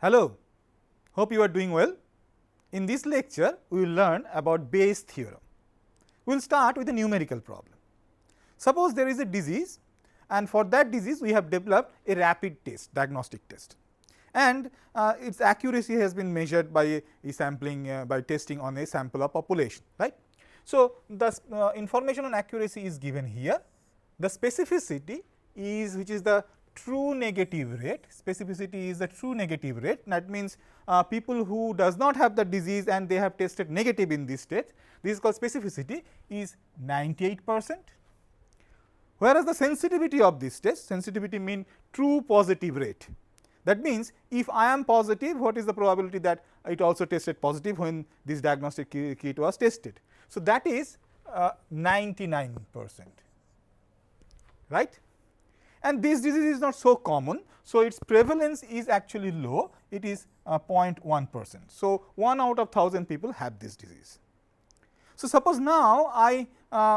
Hello, hope you are doing well. In this lecture, we will learn about Bayes theorem. We will start with a numerical problem. Suppose there is a disease, and for that disease we have developed a rapid test, diagnostic test, and its accuracy has been measured by a sampling by testing on a sample of population, right. So, the information on accuracy is given here. The specificity is, which is the true negative rate. Specificity is the true negative rate. That means, people who does not have the disease and they have tested negative in this state, this is called specificity, is 98%. Whereas, the sensitivity of this test, sensitivity mean true positive rate. That means, if I am positive, what is the probability that it also tested positive when this diagnostic kit was tested. So, that is 99%, right. And this disease is not so common. So, its prevalence is actually low, it is 0.1%. So, 1 out of 1000 people have this disease. So, suppose now I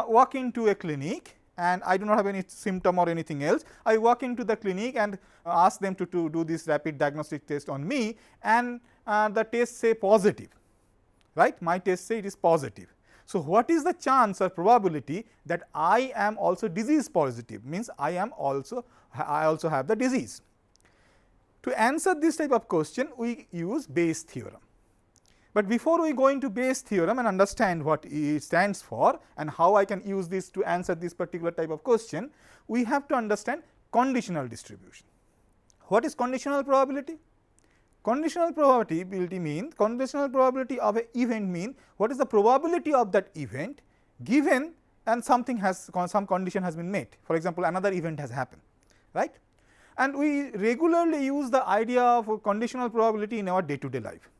walk into a clinic and I do not have any symptom or anything else. I walk into the clinic and ask them to do this rapid diagnostic test on me, and the test say positive, right. My test say it is positive. So, what is the chance or probability that I am also disease positive, means I also have the disease. To answer this type of question, we use Bayes theorem. But before we go into Bayes theorem and understand what it stands for and how I can use this to answer this particular type of question, we have to understand conditional distribution. What is conditional probability? Conditional probability means, conditional probability of an event mean what is the probability of that event given and something has, some condition has been met. For example, another event has happened, right. And we regularly use the idea of conditional probability in our day to day life.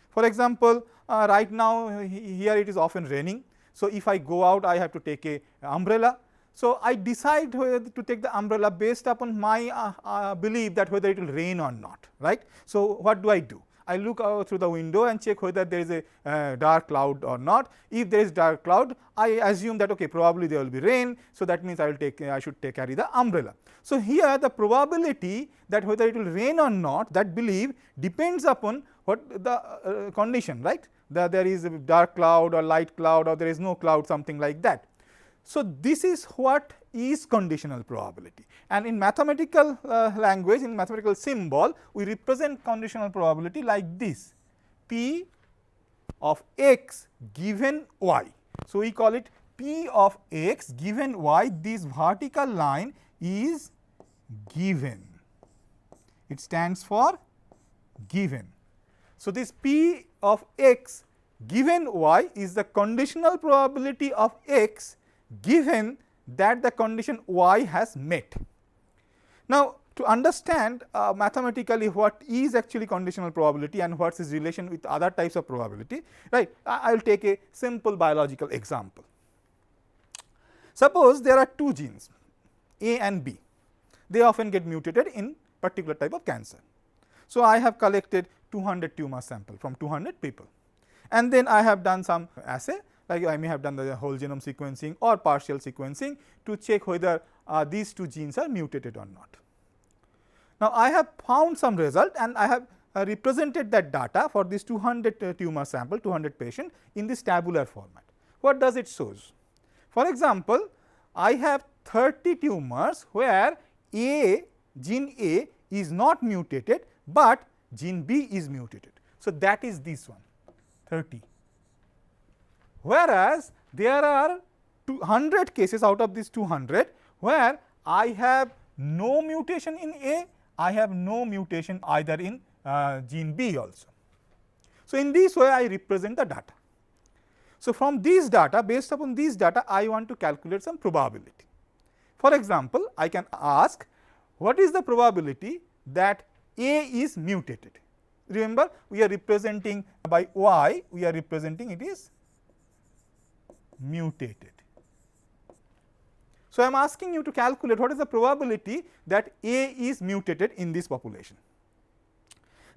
For example, right now here it is often raining. So, if I go out, I have to take a umbrella. So, I decide whether to take the umbrella based upon my belief that whether it will rain or not, right. So, what do? I look out through the window and check whether there is a dark cloud or not. If there is dark cloud, I assume that okay, probably there will be rain. So, that means I should carry the umbrella. So, here the probability that whether it will rain or not, that belief depends upon what the condition, right. There is a dark cloud or light cloud, or there is no cloud, something like that. So, this is what is conditional probability, and in mathematical language, in mathematical symbol, we represent conditional probability like this: P of x given y. So, we call it P of x given y. This vertical line is given, it stands for given. So, this P of x given y is the conditional probability of x given that the condition y has met. Now, to understand mathematically what is actually conditional probability and what is its relation with other types of probability, right, I will take a simple biological example. Suppose there are two genes A and B, they often get mutated in particular type of cancer. So, I have collected 200 tumor sample from 200 people, and then I have done some assay, like I may have done the whole genome sequencing or partial sequencing to check whether these two genes are mutated or not. Now, I have found some result and I have represented that data for this 200 tumor sample, 200 patient in this tabular format. What does it shows? For example, I have 30 tumors where gene A is not mutated, but gene B is mutated. So, that is this one 30. Whereas, there are 200 cases out of these 200 where I have no mutation in A, I have no mutation either in gene B also. So, in this way I represent the data. So, from these data, based upon these data, I want to calculate some probability. For example, I can ask what is the probability that A is mutated. Remember, we are representing by y, we are representing it is mutated. So, I am asking you to calculate what is the probability that A is mutated in this population.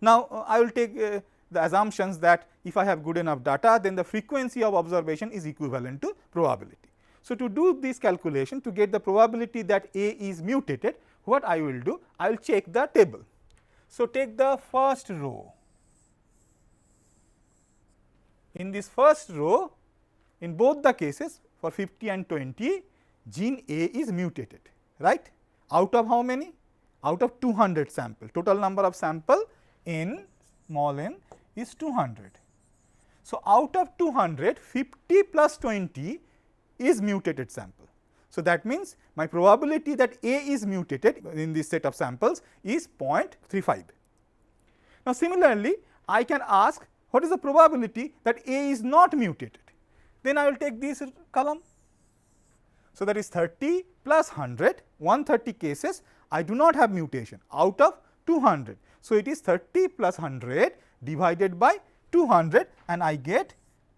Now, I will take the assumptions that if I have good enough data, then the frequency of observation is equivalent to probability. So, to do this calculation, to get the probability that A is mutated, what I will do? I will check the table. So, take the first row. In this first row, in both the cases for 50 and 20, gene A is mutated, right. Out of how many? Out of 200 sample. Total number of sample in small n is 200. So, out of 200, 50 plus 20 is mutated sample. So, that means my probability that A is mutated in this set of samples is 0.35. Now, similarly, I can ask what is the probability that A is not mutated? Then I will take this column. So, that is 30 plus 100, 130 cases I do not have mutation out of 200. So, it is 30 plus 100 divided by 200 and I get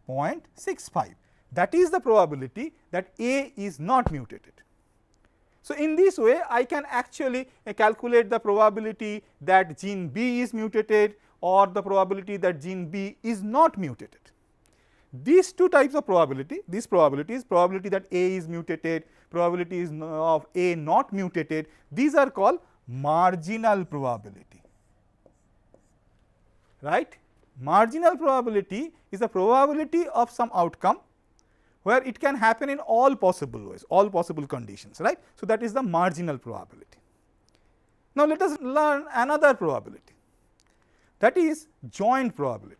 0.65. That is the probability that A is not mutated. So, in this way I can actually calculate the probability that gene B is mutated or the probability that gene B is not mutated. These two types of probability, these probabilities, probability that A is mutated, probability is of A not mutated, these are called marginal probability, right. Marginal probability is the probability of some outcome where it can happen in all possible ways, all possible conditions, right. So, that is the marginal probability. Now, let us learn another probability, that is joint probability.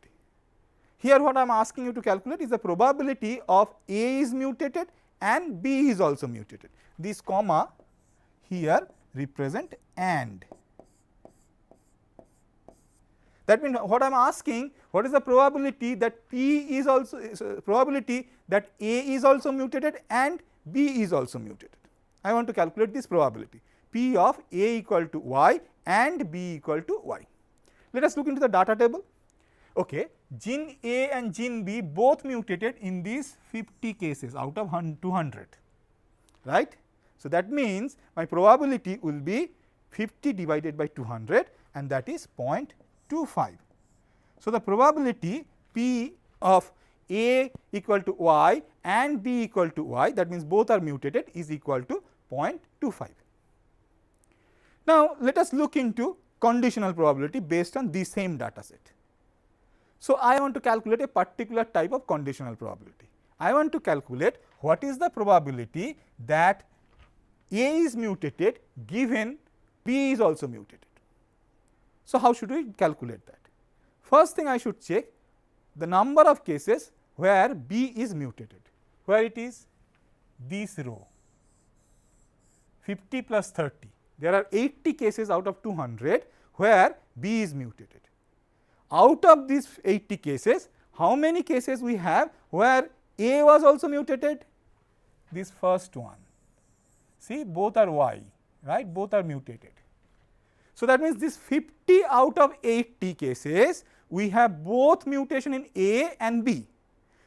Here what I am asking you to calculate is the probability of A is mutated and B is also mutated. This comma here represent AND. That means what I am asking, what is the probability that P is also probability that A is also mutated and B is also mutated. I want to calculate this probability P of A equal to Y and B equal to Y. Let us look into the data table. Okay. Gene A and gene B both mutated in these 50 cases out of 200, right. So, that means my probability will be 50 divided by 200 and that is 0.25. So, the probability P of A equal to Y and B equal to Y, that means both are mutated, is equal to 0.25. Now, let us look into conditional probability based on the same data set. So, I want to calculate a particular type of conditional probability. I want to calculate what is the probability that A is mutated given B is also mutated. So, how should we calculate that? First thing I should check the number of cases where B is mutated, where it is this row 50 plus 30. There are 80 cases out of 200 where B is mutated. Out of these 80 cases, how many cases we have where A was also mutated? This first one. See, both are Y, right, both are mutated. So, that means this 50 out of 80 cases we have both mutation in A and B.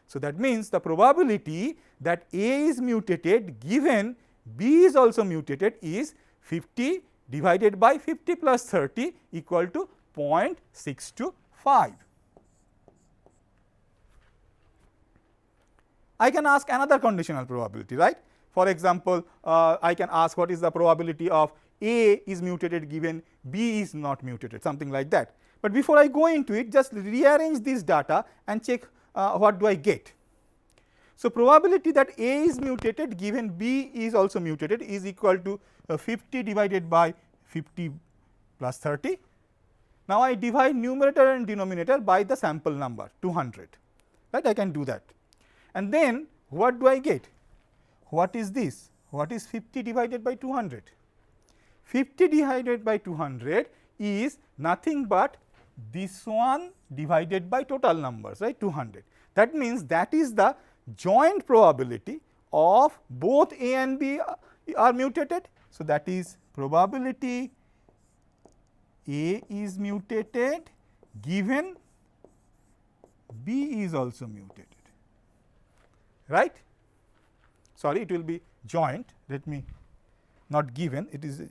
So, that means the probability that A is mutated given B is also mutated is 50 divided by 50 plus 30 equal to 0.625. I can ask another conditional probability, right. For example, I can ask what is the probability of A is mutated given B is not mutated, something like that. But before I go into it, just rearrange this data and check what do I get. So, probability that A is mutated given B is also mutated is equal to 50 divided by 50 plus 30. Now, I divide numerator and denominator by the sample number 200, right, I can do that. And then what do I get? What is this? What is 50 divided by 200? 50 divided by 200 is nothing but this one divided by total numbers, right, 200. That means that is the joint probability of both A and B are mutated. So, that is probability A is mutated given B is also mutated, right. Sorry, it will be joint, let me not given, it is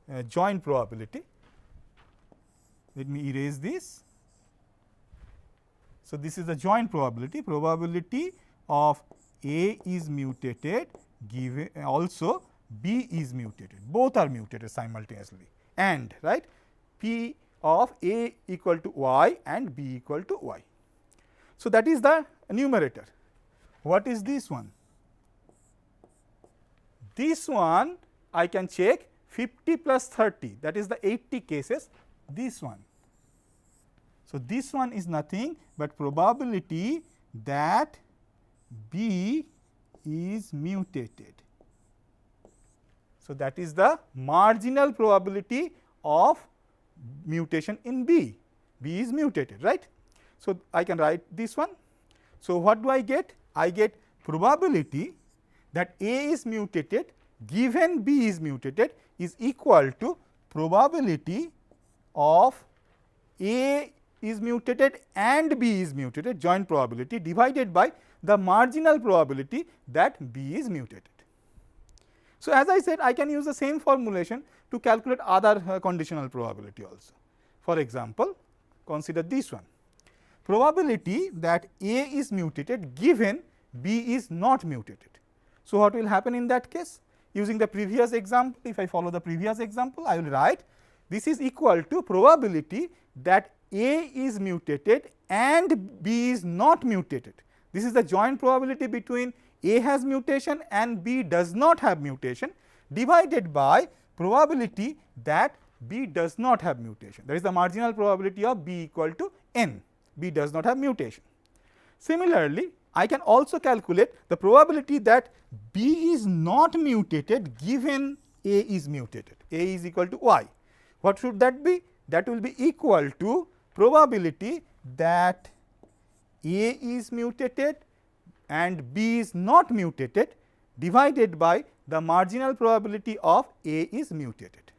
a joint probability. Let me erase this. So, this is the joint probability, probability of A is mutated given also B is mutated, both are mutated simultaneously, and right P of A equal to y and B equal to y. So, that is the numerator. What is this one? This one I can check 50 plus 30, that is the 80 cases, this one. So, this one is nothing but probability that B is mutated. So, that is the marginal probability of mutation in B. B is mutated, right. So, I can write this one. So, what do I get? I get probability that A is mutated given B is mutated is equal to probability of A is mutated and B is mutated, joint probability, divided by the marginal probability that B is mutated. So, as I said, I can use the same formulation to calculate other conditional probability also. For example, consider this one, probability that A is mutated given B is not mutated. So, what will happen in that case? Using the previous example, if I follow the previous example, I will write this is equal to probability that A is mutated and B is not mutated. This is the joint probability between A has mutation and B does not have mutation, divided by probability that B does not have mutation. That is the marginal probability of B equal to n. B does not have mutation. Similarly, I can also calculate the probability that B is not mutated given A is mutated. A is equal to y. What should that be? That will be equal to probability that A is mutated and B is not mutated divided by the marginal probability of A is mutated.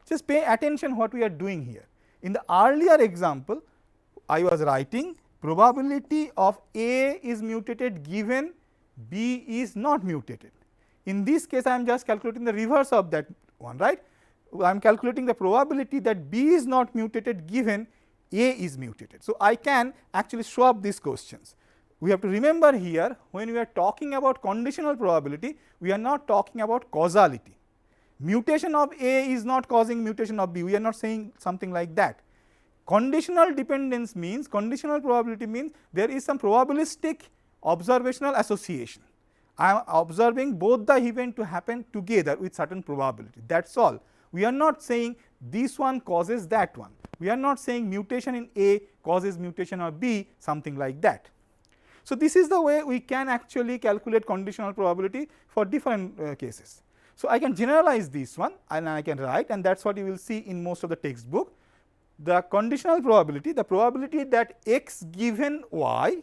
Just pay attention what we are doing here. In the earlier example, I was writing probability of A is mutated given B is not mutated. In this case, I am just calculating the reverse of that one, right. I am calculating the probability that B is not mutated given A is mutated. So, I can actually swap these questions. We have to remember here, when we are talking about conditional probability, we are not talking about causality. Mutation of A is not causing mutation of B, we are not saying something like that. Conditional dependence means, conditional probability means there is some probabilistic observational association. I am observing both the event to happen together with certain probability, that is all. We are not saying this one causes that one, we are not saying mutation in A causes mutation of B, something like that. So, this is the way we can actually calculate conditional probability for different cases. So, I can generalize this one and I can write, and that is what you will see in most of the textbook. The conditional probability, the probability that x given y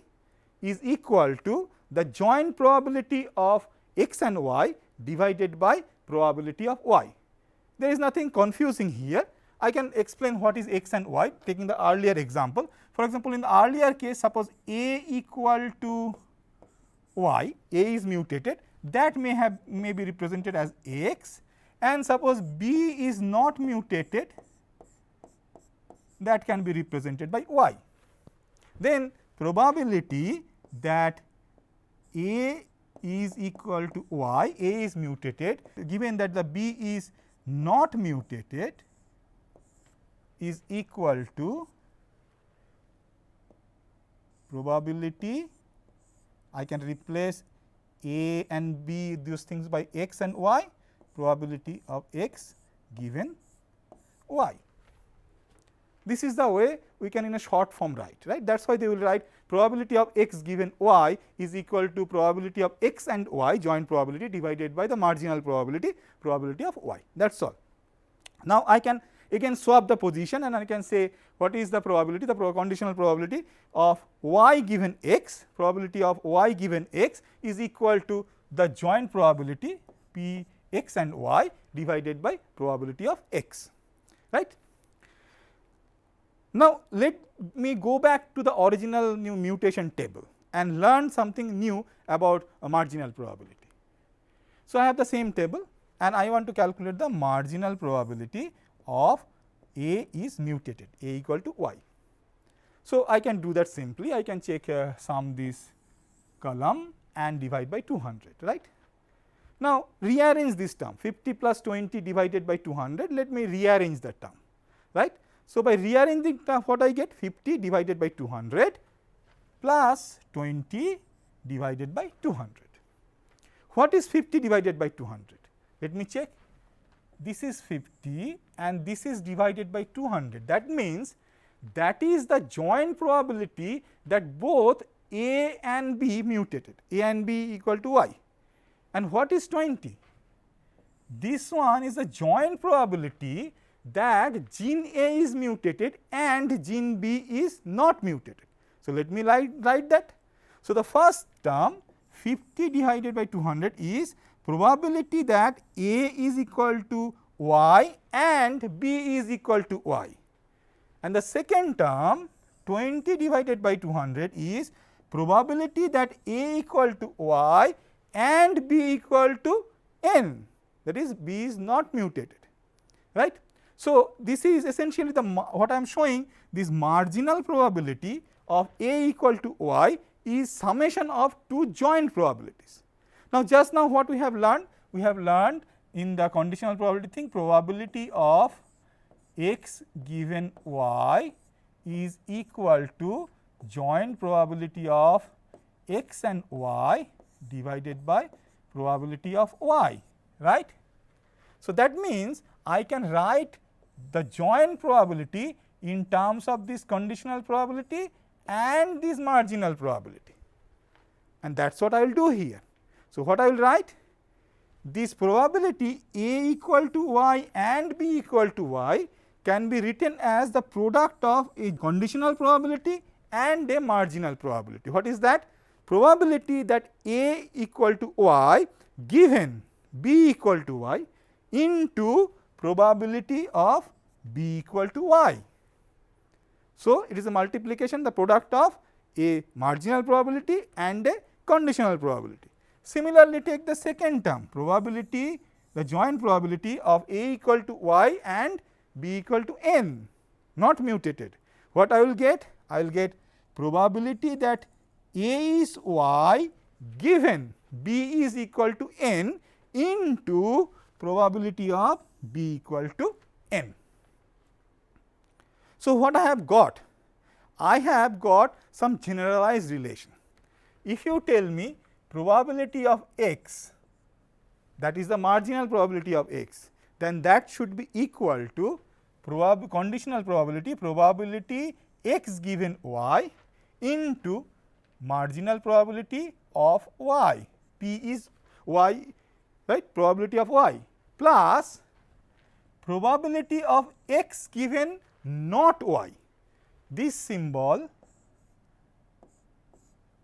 is equal to the joint probability of x and y divided by probability of y. There is nothing confusing here. I can explain what is x and y taking the earlier example. For example, in the earlier case, suppose A equal to y, A is mutated, that may be represented as x, and suppose B is not mutated, that can be represented by y. Then probability that A is equal to y, A is mutated, given that the B is not mutated, is equal to probability, I can replace A and B these things by x and y, probability of x given y. This is the way we can in a short form write, right. That is why they will write probability of x given y is equal to probability of x and y, joint probability, divided by the marginal probability, probability of y, that is all. Now, I can again swap the position and I can say what is the probability, the conditional probability of y given x, probability of y given x is equal to the joint probability p x and y divided by probability of x, right. Now, let me go back to the original new mutation table and learn something new about a marginal probability. So, I have the same table and I want to calculate the marginal probability of A is mutated, A equal to y. So, I can do that simply, I can check sum this column and divide by 200, right. Now, rearrange this term 50 plus 20 divided by 200, let me rearrange that term, right. So, by rearranging what I get 50 divided by 200 plus 20 divided by 200. What is 50 divided by 200? Let me check. This is 50 and this is divided by 200. That means that is the joint probability that both A and B mutated, A and B equal to y. And what is 20? This one is the joint probability that gene A is mutated and gene B is not mutated. So, let me write that. So, the first term 50 divided by 200 is probability that A is equal to y and B is equal to y. And the second term 20 divided by 200 is probability that A equal to y and B equal to n, that is B is not mutated, right. So, this is essentially the what I am showing, this marginal probability of A equal to y is summation of two joint probabilities. Now, just now what we have learned? We have learned in the conditional probability thing, probability of x given y is equal to joint probability of x and y divided by probability of y, right. So, that means I can write the joint probability in terms of this conditional probability and this marginal probability, and that is what I will do here. So, what I will write? This probability A equal to y and B equal to y can be written as the product of a conditional probability and a marginal probability. What is that? Probability that A equal to y given B equal to y into probability of B equal to y. So, it is a multiplication, the product of a marginal probability and a conditional probability. Similarly, take the second term, probability, the joint probability of A equal to y and B equal to n, not mutated. What I will get? I will get probability that A is y given B is equal to n into probability of B equal to n. So, what I have got? I have got some generalized relation. If you tell me probability of x, that is the marginal probability of x, then that should be equal to conditional probability, probability x given y into marginal probability of y, p is y, right, probability of y, plus probability of x given not y. This symbol,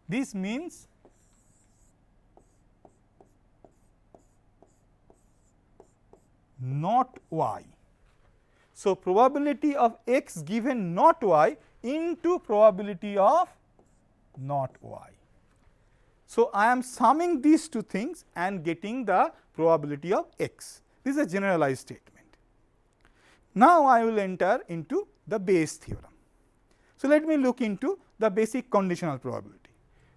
this means not y. So, probability of x given not y into probability of not y. So, I am summing these two things and getting the probability of x. This is a generalized statement. Now, I will enter into the Bayes theorem. So, let me look into the basic conditional probability.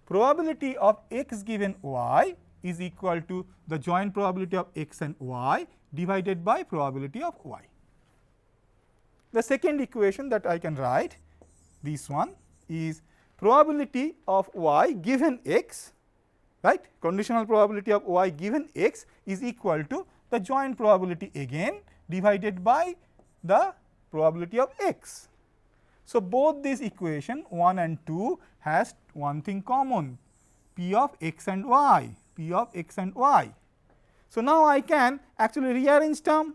Probability of x given y is equal to the joint probability of x and y divided by probability of y. The second equation that I can write, this one is probability of y given x, right, conditional probability of y given x is equal to the joint probability again divided by the probability of x. So, both these equation 1 and 2 has one thing common, p of x and y, p of x and y. So, now I can actually rearrange term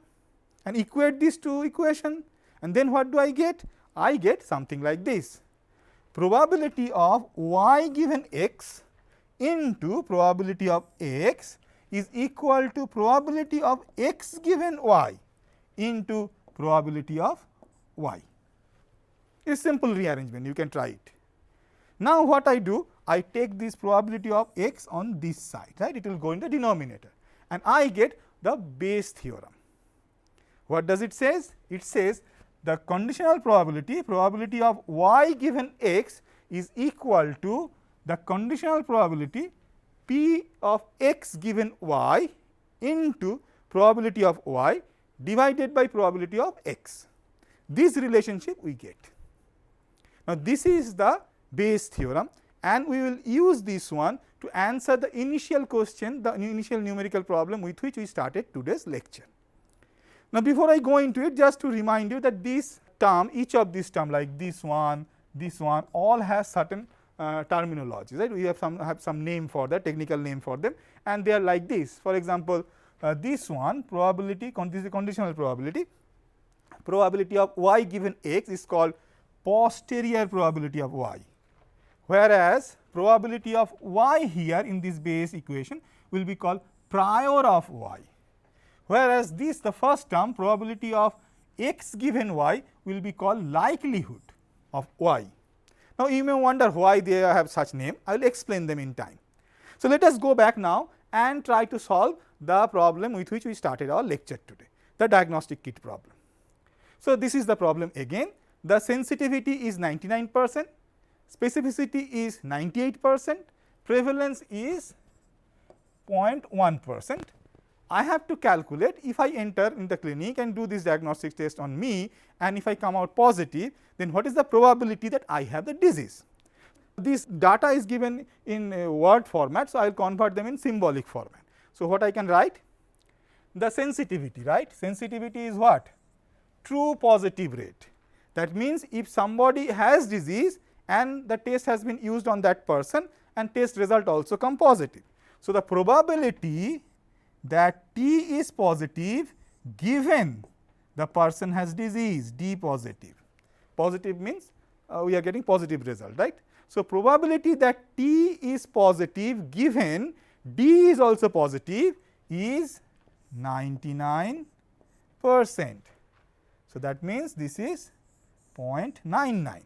and equate these two equation, and then what do I get? I get something like this, probability of y given x into probability of x is equal to probability of x given y into probability of y. It is simple rearrangement, you can try it. Now, what I do? I take this probability of x on this side, right, it will go in the denominator, and I get the Bayes theorem. What does it says? It says the conditional probability, probability of y given x is equal to the conditional probability p of x given y into probability of y divided by probability of x. this relationship we get. Now, this is the Bayes theorem, and we will use this one to answer the initial question, the initial numerical problem with which we started today's lecture. Now, before I go into it, just to remind you that this term, each of these term like this one, all has certain terminologies, right. We have some name for that, technical name for them, and they are like this. For example, this one probability, this is conditional probability, probability of y given x is called posterior probability of y, whereas probability of y here in this Bayes equation will be called prior of y, whereas this the first term probability of x given y will be called likelihood of y. Now, you may wonder why they have such name. I will explain them in time. So, let us go back now and try to solve the problem with which we started our lecture today, the diagnostic kit problem. So, this is the problem again. The sensitivity is 99%, specificity is 98%, prevalence is 0.1%. I have to calculate, if I enter in the clinic and do this diagnostic test on me, and if I come out positive, then what is the probability that I have the disease. This data is given in a word format, so I will convert them in symbolic format. So, what I can write? The sensitivity, right? Sensitivity is what? True positive rate. That means, if somebody has disease and the test has been used on that person and test result also come positive. So, the probability that T is positive given the person has disease D positive. Positive means we are getting positive result, right. So, probability that T is positive given D is also positive is 99%. So, that means this is 0.99.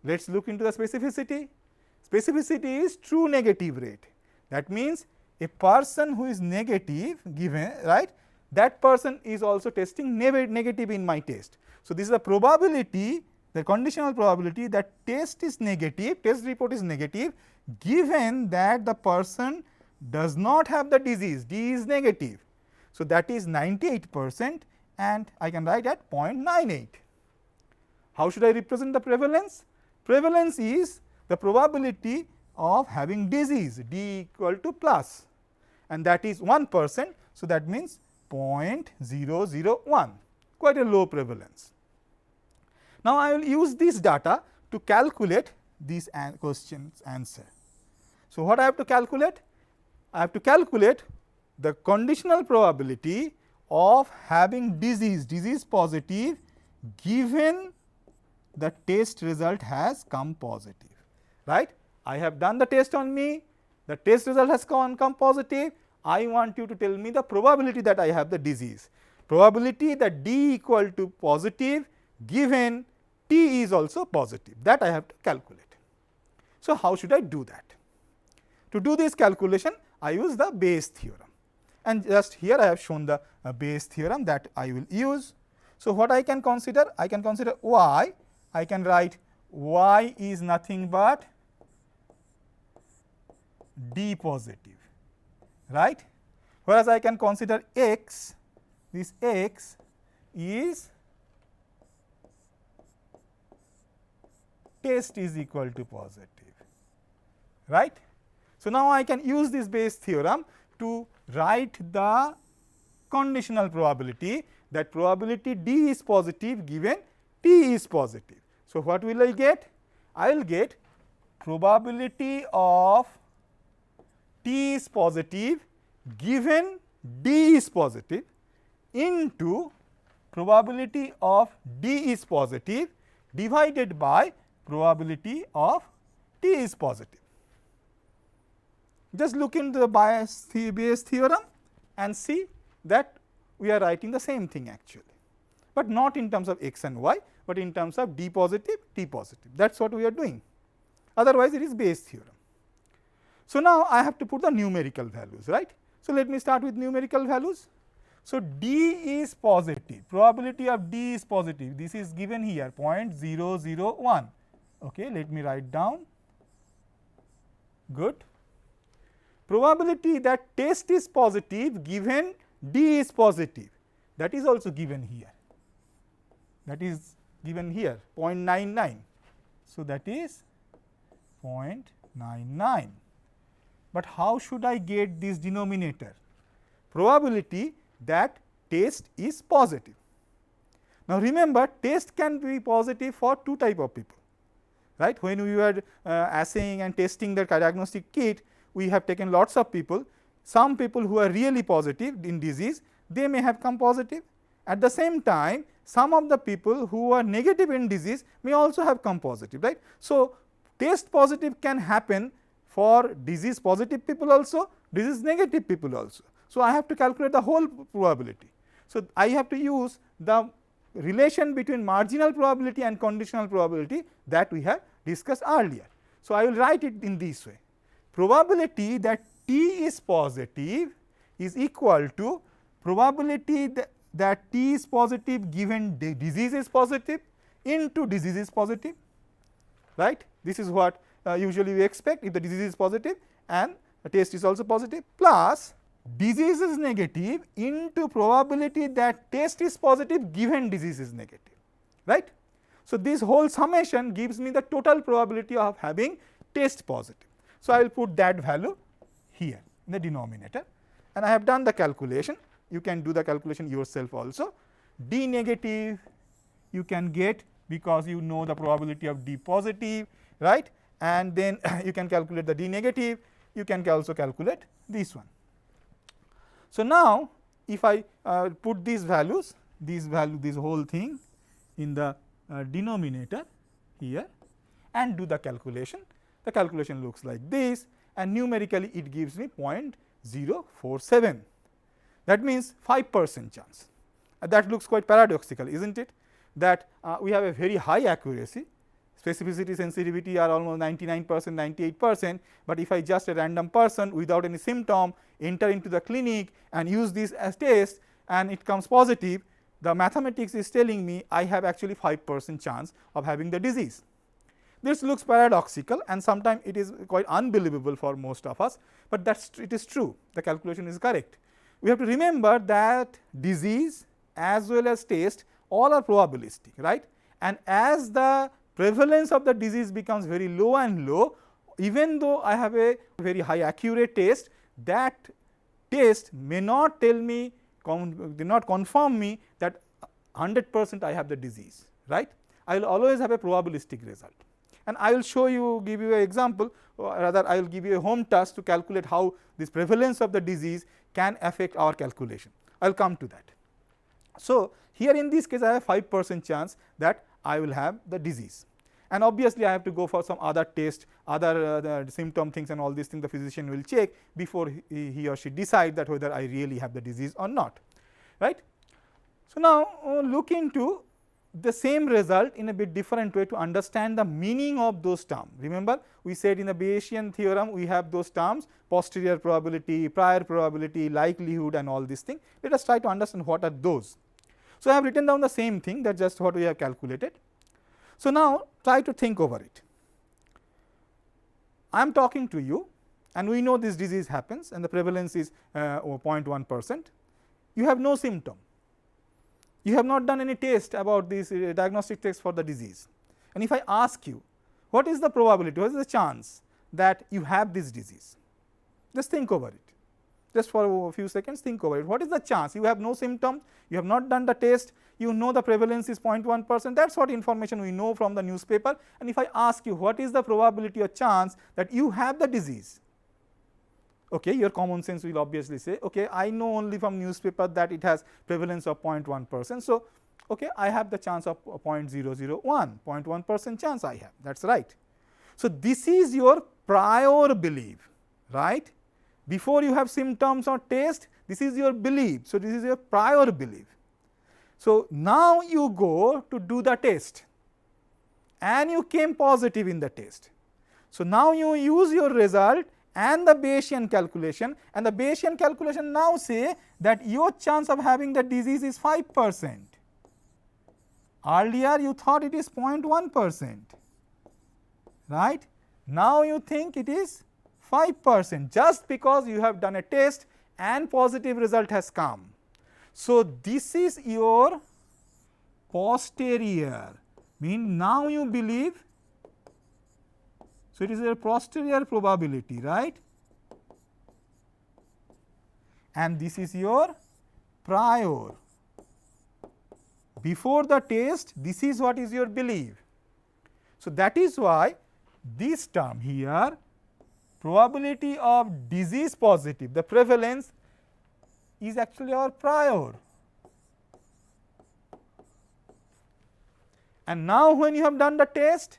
Let us look into the specificity. Specificity is true negative rate. That means, a person who is negative given, right, that person is also testing negative in my test. So, this is the probability, the conditional probability that test is negative, test report is negative given that the person does not have the disease, D is negative. So, that is 98% and I can write at 0.98. How should I represent the prevalence? Prevalence is the probability of having disease, D equal to plus, and that is 1%. So, that means 0.001, quite a low prevalence. Now, I will use this data to calculate this question's answer. So, what I have to calculate? I have to calculate the conditional probability of having disease positive given the test result has come positive, right. I have done the test on me, the test result has come positive. I want you to tell me the probability that I have the disease. Probability that D equal to positive given T is also positive, that I have to calculate. So, how should I do that? To do this calculation, I use the Bayes theorem, and just here I have shown the Bayes theorem that I will use. So, what I can consider? I can consider y. I can write y is nothing but D positive, right. Whereas, I can consider x, this x is test is equal to positive, right. So, now I can use this Bayes theorem to write the conditional probability, that probability D is positive given T is positive. So, what will I get? I will get probability of T is positive given D is positive into probability of D is positive divided by probability of T is positive. Just look into the Bayes theorem and see that we are writing the same thing actually, but not in terms of x and y, but in terms of D positive, T positive. That is what we are doing. Otherwise, it is Bayes theorem. So, now I have to put the numerical values, right. So, let me start with numerical values. So, D is positive, probability of D is positive, this is given here 0.001. Okay, let me write down. Good. Probability that test is positive given D is positive, that is also given here. that is given here 0.99. So, that is 0.99, but how should I get this denominator? Probability that test is positive. Now, remember test can be positive for two type of people, right. When we were assaying and testing the diagnostic kit, we have taken lots of people. Some people who are really positive in disease, they may have come positive. At the same time, some of the people who are negative in disease may also have come positive, right. So, test positive can happen for disease positive people also, disease negative people also. So, I have to calculate the whole probability. So, I have to use the relation between marginal probability and conditional probability that we have discussed earlier. So, I will write it in this way: probability that T is positive is equal to probability that T is positive given the disease is positive into disease is positive, right. This is what usually we expect if the disease is positive and the test is also positive, plus disease is negative into probability that test is positive given disease is negative, right. So, this whole summation gives me the total probability of having test positive. So, I will put that value here in the denominator, and I have done the calculation. You can do the calculation yourself also. D negative you can get because you know the probability of D positive, right, and then you can calculate the D negative, you can also calculate this one. So, now if I put these values, this whole thing in the denominator here and do the calculation looks like this, and numerically it gives me 0.047. That means 5% chance. That looks quite paradoxical, isn't it? That we have a very high accuracy, specificity, sensitivity are almost 99%, 98%, but if I just a random person without any symptom enter into the clinic and use this as test and it comes positive, the mathematics is telling me I have actually 5% chance of having the disease. This looks paradoxical and sometimes it is quite unbelievable for most of us, but it is true, the calculation is correct. We have to remember that disease as well as test all are probabilistic, right, and as the prevalence of the disease becomes very low and low, even though I have a very high accurate test, that test may not tell me, do not confirm me that 100% I have the disease, right. I will always have a probabilistic result, and I will show you, give you an example, or rather I will give you a home task to calculate how this prevalence of the disease can affect our calculation. I will come to that. So, here in this case I have 5% chance that I will have the disease, and obviously I have to go for some other test, other symptom things and all these things the physician will check before he or she decide that whether I really have the disease or not, right. So, now look into the same result in a bit different way to understand the meaning of those terms. Remember we said in the Bayesian theorem we have those terms posterior probability, prior probability, likelihood and all these things. Let us try to understand what are those. So, I have written down the same thing, that just what we have calculated. So, now try to think over it. I am talking to you and we know this disease happens and the prevalence is 0.1%. You have no symptom. You have not done any test about this diagnostic test for the disease, and if I ask you what is the probability, what is the chance that you have this disease, just think over it, just for a few seconds think over it. What is the chance? You have no symptom, you have not done the test, you know the prevalence is 0.1%, that is what information we know from the newspaper, and if I ask you what is the probability or chance that you have the disease, okay, your common sense will obviously say, okay, I know only from newspaper that it has prevalence of 0.1%. So, okay, I have the chance of 0.001, 0.1% chance I have, that is right. So, this is your prior belief, right. Before you have symptoms or test, this is your belief. So, this is your prior belief. So, now you go to do the test and you came positive in the test. So, now you use your result and the Bayesian calculation, and the Bayesian calculation now say that your chance of having the disease is 5%. Earlier you thought it is 0.1%, right. Now you think it is 5% just because you have done a test and positive result has come. So, this is your posterior, means now you believe. So, it is a posterior probability, right, and this is your prior. Before the test, this is what is your belief. So, that is why this term here, probability of disease positive, the prevalence is actually our prior. And now, when you have done the test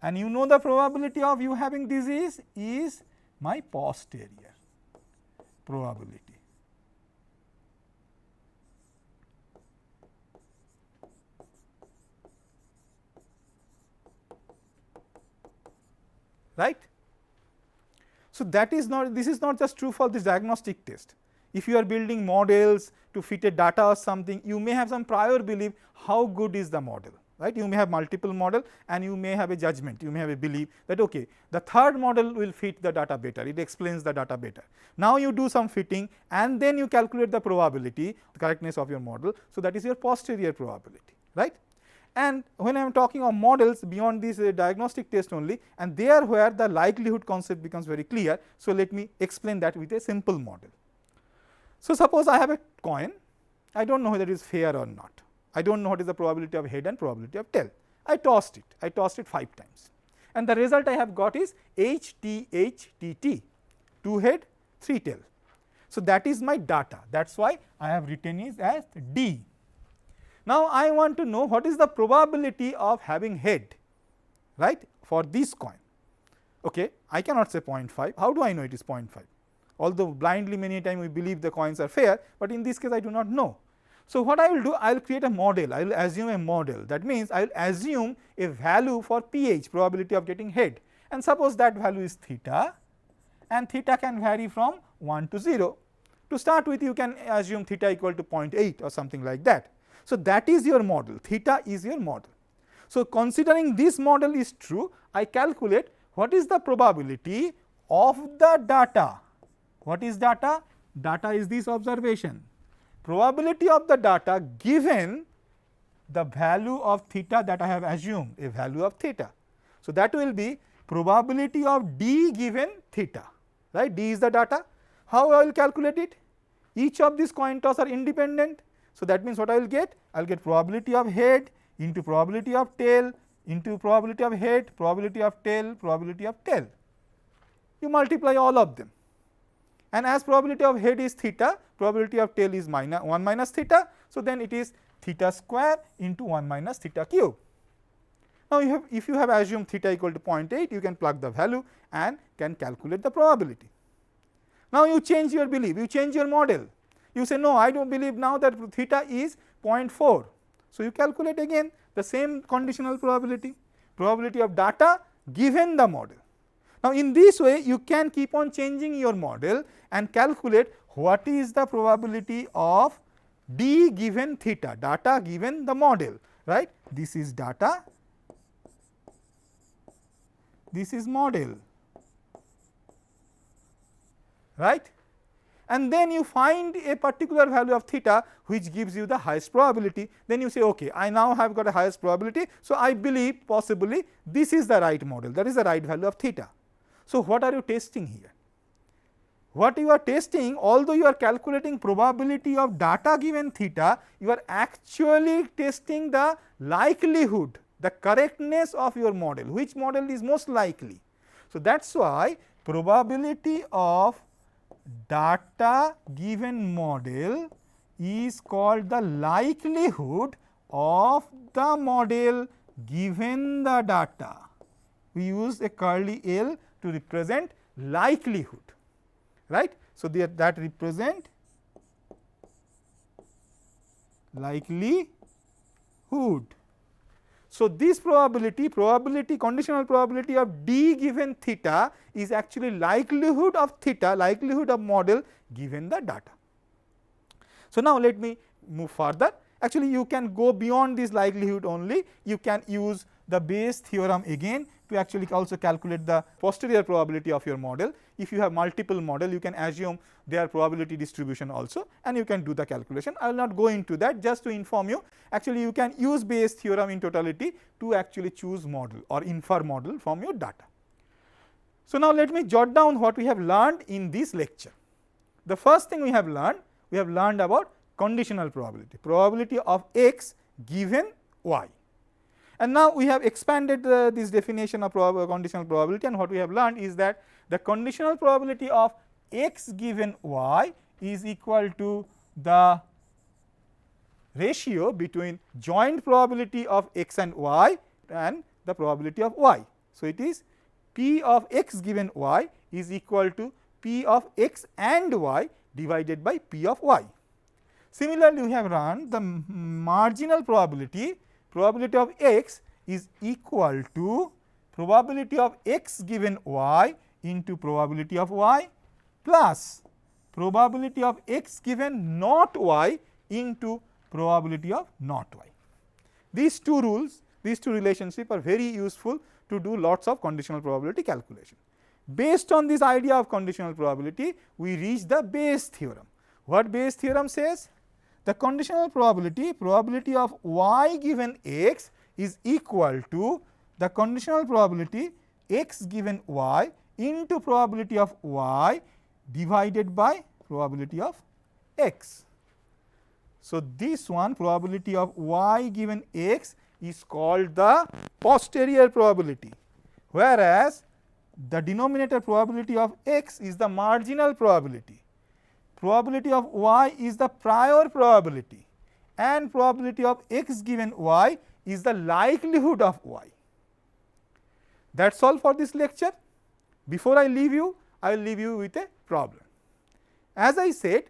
and you know the probability of you having disease is my posterior probability. Right. So, that is not, this is not just true for this diagnostic test. If you are building models to fit a data or something, you may have some prior belief how good is the model, right. You may have multiple model and you may have a judgment, you may have a belief that okay, the third model will fit the data better, it explains the data better. Now, you do some fitting and then you calculate the probability, the correctness of your model. So, that is your posterior probability, right. And when I am talking of models beyond this diagnostic test only, and there where the likelihood concept becomes very clear. So, let me explain that with a simple model. So, suppose I have a coin, I do not know whether it is fair or not, I do not know what is the probability of head and probability of tail. I tossed it 5 times and the result I have got is H T H T T, 2 head 3 tail. So, that is my data, that is why I have written it as D. Now, I want to know what is the probability of having head, right, for this coin. Okay, I cannot say 0.5, how do I know it is 0.5? Although blindly many times we believe the coins are fair, but in this case I do not know. So, what I will do, I will create a model, I will assume a model, that means I will assume a value for pH, probability of getting head, and suppose that value is theta, and theta can vary from 1 to 0. To start with, you can assume theta equal to 0.8 or something like that. So, that is your model, theta is your model. So, considering this model is true, I calculate what is the probability of the data. What is data? Data is this observation. Probability of the data given the value of theta that I have assumed, a value of theta. So, that will be probability of D given theta, right. D is the data. How I will calculate it? Each of these coin toss are independent. So, that means what I will get? I will get probability of head into probability of tail into probability of head, probability of tail, probability of tail. You multiply all of them, and as probability of head is theta, probability of tail is 1 minus theta. So, then it is theta square into 1 minus theta cube. Now, if you have assumed theta equal to 0.8, you can plug the value and can calculate the probability. Now, you change your belief, you change your model. You say no, I do not believe now that theta is 0.4. So, you calculate again the same conditional probability, probability of data given the model. Now, in this way you can keep on changing your model and calculate what is the probability of D given theta, data given the model, right. This is data, this is model, right. And then you find a particular value of theta which gives you the highest probability. Then you say okay, I now have got a highest probability. So, I believe possibly this is the right model, that is the right value of theta. So, what are you testing here? What you are testing, although you are calculating probability of data given theta, you are actually testing the likelihood, the correctness of your model, which model is most likely. So, that is why probability of data given model is called the likelihood of the model given the data. We use a curly L to represent likelihood, right. So, that represent likelihood. So, this probability, conditional probability of D given theta is actually likelihood of theta, likelihood of model given the data. So, now let me move further Actually, you can go beyond this likelihood only. You can use the Bayes theorem again to actually also calculate the posterior probability of your model. If you have multiple model, you can assume their probability distribution also, and you can do the calculation. I will not go into that, just to inform you. Actually, you can use Bayes theorem in totality to actually choose model or infer model from your data. So, now let me jot down what we have learned in this lecture. The first thing we have learned about conditional probability, probability of x given y. And now we have expanded this definition of conditional probability, and what we have learned is that the conditional probability of x given y is equal to the ratio between joint probability of x and y and the probability of y. So, it is p of x given y is equal to p of x and y divided by p of y. Similarly, we have run the marginal probability of x is equal to probability of x given y into probability of y plus probability of x given not y into probability of not y. These two rules, these two relationships are very useful to do lots of conditional probability calculation. Based on this idea of conditional probability, we reach the Bayes theorem. What Bayes theorem says? The conditional probability, probability of y given x is equal to the conditional probability x given y into probability of y divided by probability of x. So, this one, probability of y given x, is called the posterior probability, whereas the denominator probability of x is the marginal probability. Probability of y is the prior probability, and probability of x given y is the likelihood of y. That is all for this lecture. Before I leave you, I will leave you with a problem. As I said,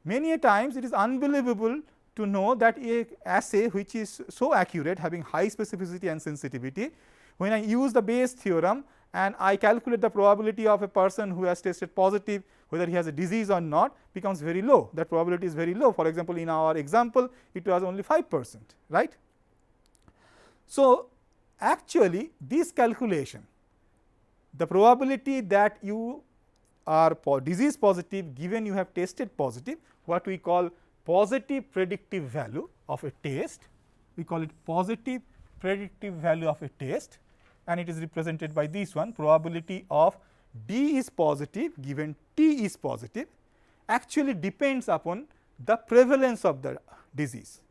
many a times it is unbelievable to know that a assay which is so accurate, having high specificity and sensitivity, when I use the Bayes theorem and I calculate the probability of a person who has tested positive, whether he has a disease or not, becomes very low. That probability is very low. For example, in our example, it was only 5%, right. So, actually this calculation, the probability that you are disease positive given you have tested positive, what we call positive predictive value of a test, we call it positive predictive value of a test, and it is represented by this one, probability of D is positive given T is positive, actually depends upon the prevalence of the disease.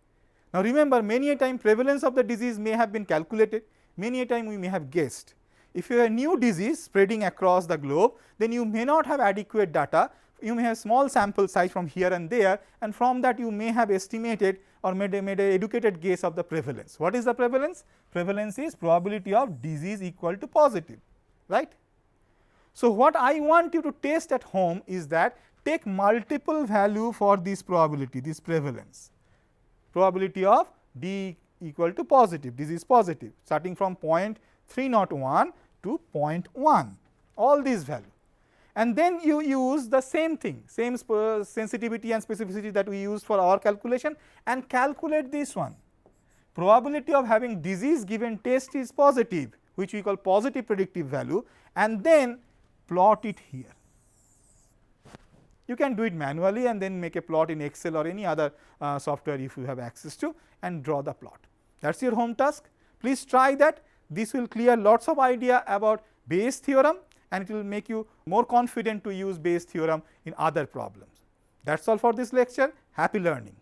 Now, remember, many a time prevalence of the disease may have been calculated, many a time we may have guessed. If you have a new disease spreading across the globe, then you may not have adequate data, you may have small sample size from here and there, and from that you may have estimated or made an educated guess of the prevalence. What is the prevalence? Prevalence is probability of disease equal to positive, right. So, what I want you to test at home is that take multiple value for this probability, this prevalence, probability of D equal to positive, disease positive, starting from 0.301 to 0.1, all these value. And then you use the same thing, same sensitivity and specificity that we use for our calculation, and calculate this one. Probability of having disease given test is positive, which we call positive predictive value, and then plot it here. You can do it manually and then make a plot in Excel or any other software if you have access to, and draw the plot. That is your home task. Please try that. This will clear lots of idea about Bayes theorem, and it will make you more confident to use Bayes theorem in other problems. That is all for this lecture. Happy learning.